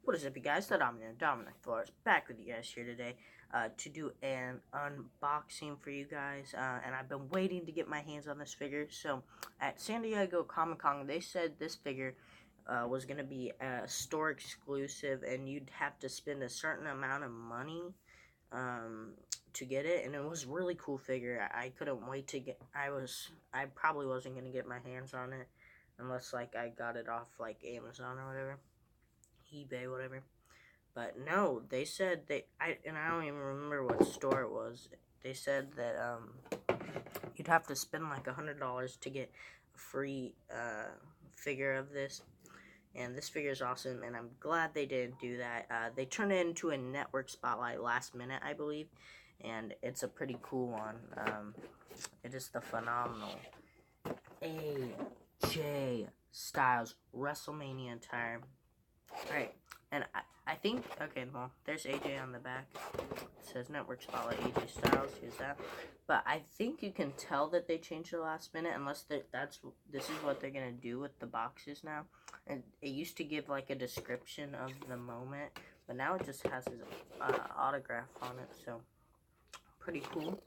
What is up, you guys? The Dominators back with you guys here today to do an unboxing for you guys. And I've been waiting to get my hands on this figure. So at San Diego Comic-Con, they said this figure was going to be a store exclusive, and you'd have to spend a certain amount of money to get it. And it was a really cool figure. I couldn't wait to get. I probably wasn't going to get my hands on it unless like I got it off like Amazon or whatever. eBay, whatever. But no, they said I don't even remember what store it was. They said that you'd have to spend like $100 to get a free figure of this. And this figure is awesome, and I'm glad they didn't do that. They turned it into a network spotlight last minute, I believe, and it's a pretty cool one. It is the phenomenal AJ Styles WrestleMania attire. Alright, and I think, okay, well, there's AJ on the back. It says Network Spotlight AJ Styles, here's that. But I think you can tell that they changed the last minute, unless this is what they're going to do with the boxes now. And it used to give, like, a description of the moment, but now it just has his autograph on it, so pretty cool.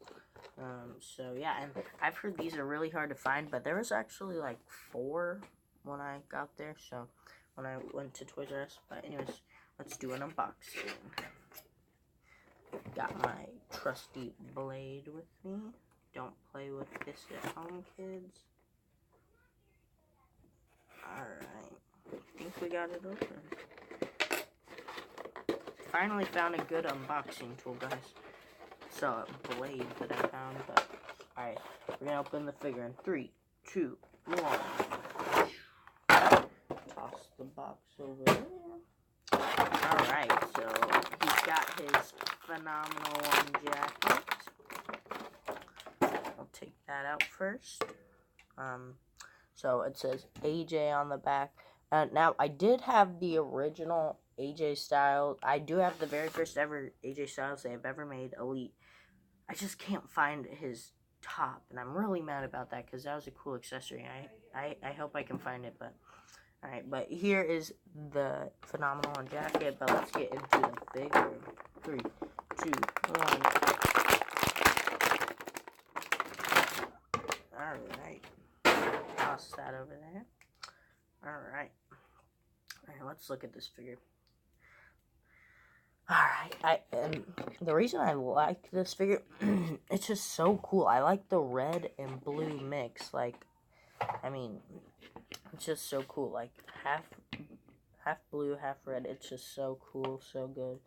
So, yeah, and I've heard these are really hard to find, but there was actually, like, 4 when I got there, so when I went to Toys R Us. But anyways, let's do an unboxing. Got my trusty blade with me. Don't play with this at home, kids. Alright, I think we got it open. Finally found a good unboxing tool, guys. It's a blade that I found, but alright, we're gonna open the figure in 3, 2, 1. Toss the box over there. Alright, so he's got his phenomenal one jacket. I'll take that out first. So it says AJ on the back. Now, I did have the original AJ Styles. I do have the very first ever AJ Styles they have ever made, Elite. I just can't find his top, and I'm really mad about that because that was a cool accessory. I hope I can find it, but alright, but here is the phenomenal one jacket, but let's get into the figure. 3, 2, 1. Alright. Toss that over there. Alright. Alright, let's look at this figure. Alright, and the reason I like this figure, it's just so cool. I like the red and blue mix. Like, I mean, it's just so cool. Like, half blue, half red. It's just so cool, so good.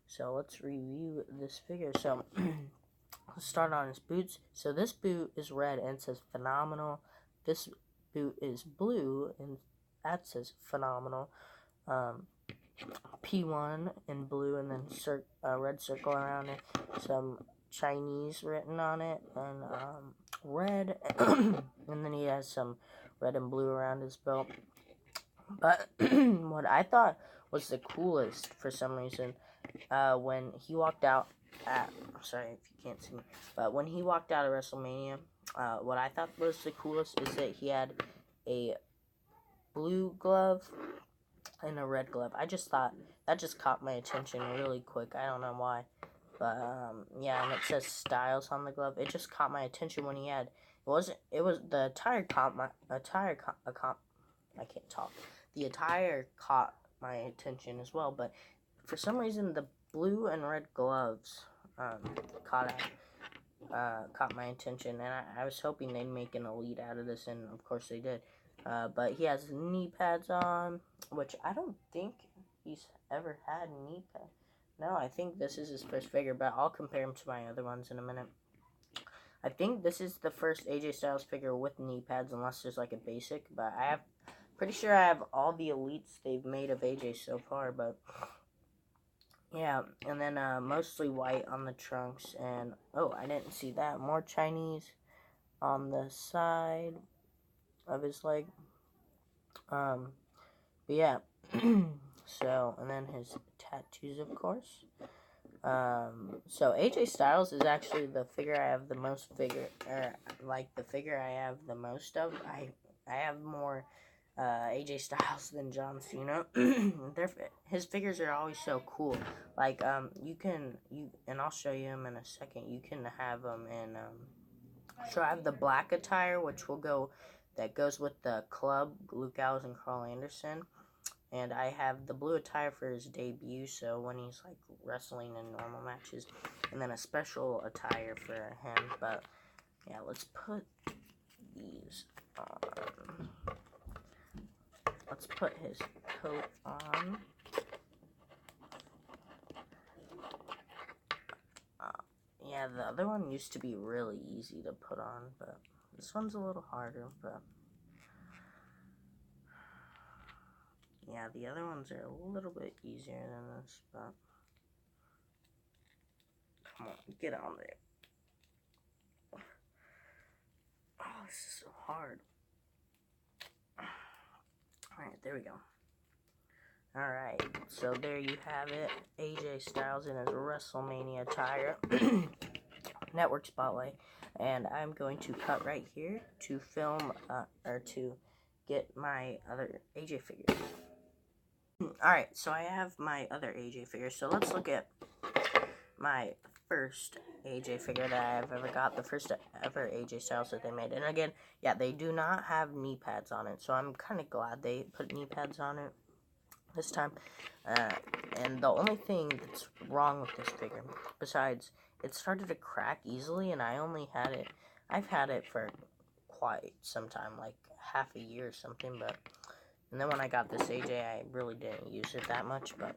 So let's review this figure. So let's start on his boots. So this boot is red and it says phenomenal. This boot is blue and that says phenomenal. P1 in blue and then red circle around it. Some Chinese written on it and red. And then he has some red and blue around his belt. But what I thought was the coolest for some reason, when he walked out at, I'm sorry if you can't see me, but when he walked out of WrestleMania, what I thought was the coolest is that he had a blue glove and a red glove. I just thought, that just caught my attention really quick. I don't know why. But, yeah, and it says Styles on the glove. It just caught my attention when he had, the attire caught my attention as well, but for some reason the blue and red gloves caught my attention, and I was hoping they'd make an Elite out of this, and of course they did. But he has knee pads on, which I don't think he's ever had knee pads. No, I think this is his first figure, but I'll compare him to my other ones in a minute. I think this is the first AJ Styles figure with knee pads, unless there's like a basic, but pretty sure I have all the Elites they've made of AJ so far, but yeah, and then mostly white on the trunks, and oh, I didn't see that, more Chinese on the side of his leg. But yeah, so, and then his tattoos, of course. So AJ Styles is actually the figure I have the most the figure I have the most of. I have more AJ Styles than John Cena. His figures are always so cool. Like, and I'll show you him in a second. You can have them in, so I have the black attire, that goes with the club, Luke Gallows and Carl Anderson. And I have the blue attire for his debut, so when he's, like, wrestling in normal matches. And then a special attire for him. But, yeah, let's put these on. Let's put his coat on. Yeah, the other one used to be really easy to put on, but this one's a little harder, but yeah, the other ones are a little bit easier than this, but come on, get on there. Oh, this is so hard. Alright, there we go. Alright, so there you have it. AJ Styles in his WrestleMania attire. Network Spotlight. And I'm going to cut right here to film, or to get my other AJ figure. Alright, so I have my other AJ figure. So let's look at my first AJ figure that I've ever got. The first ever AJ Styles that they made. And again, yeah, they do not have knee pads on it. So I'm kind of glad they put knee pads on it this time. And the only thing that's wrong with this figure, besides it started to crack easily, and I've had it for quite some time, like half a year or something, and then when I got this AJ, I really didn't use it that much, but,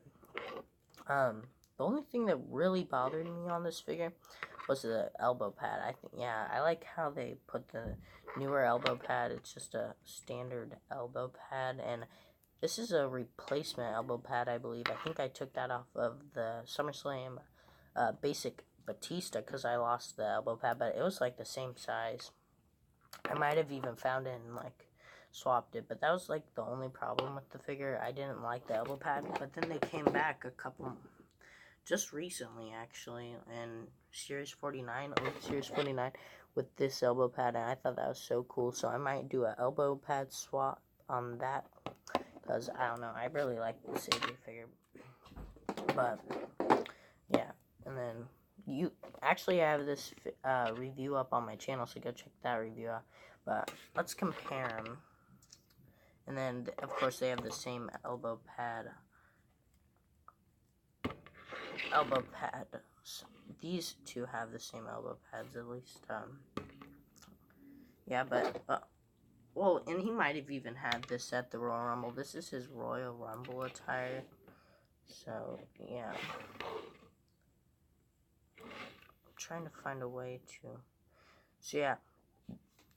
the only thing that really bothered me on this figure was the elbow pad. I like how they put the newer elbow pad. It's just a standard elbow pad, and this is a replacement elbow pad, I believe. I think I took that off of the SummerSlam basic Batista because I lost the elbow pad, but it was like the same size. I might have even found it and like swapped it, but that was like the only problem with the figure. I didn't like the elbow pad, but then they came back just recently actually, in Series 49, Series 49 with this elbow pad, and I thought that was so cool, so I might do an elbow pad swap on that, because I don't know, I really like this AJ figure. But yeah, and then I have this review up on my channel, so go check that review out. But let's compare them. And then of course they have the same elbow pad. So these two have the same elbow pads, at least. Yeah, but well, and he might have even had this at the Royal Rumble. This is his Royal Rumble attire. So yeah. Trying to find a way to. So yeah,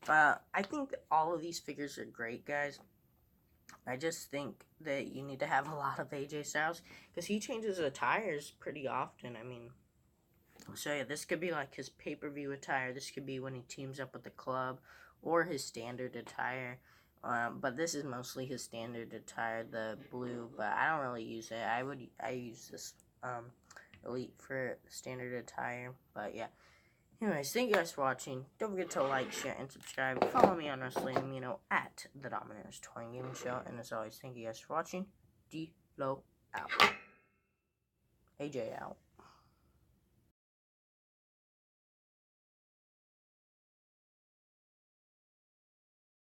I think all of these figures are great, guys. I just think that you need to have a lot of AJ Styles because he changes attires pretty often. I mean, so yeah, this could be like his pay-per-view attire. This could be when he teams up with the club, or his standard attire. But this is mostly his standard attire, the blue. But I don't really use it. I use this Elite for standard attire. But yeah. Anyways, thank you guys for watching. Don't forget to like, share, and subscribe. Follow me on Wrestling Amino at the Dominators Toy and Gaming Show. And as always, thank you guys for watching. D-Lo out. AJ out.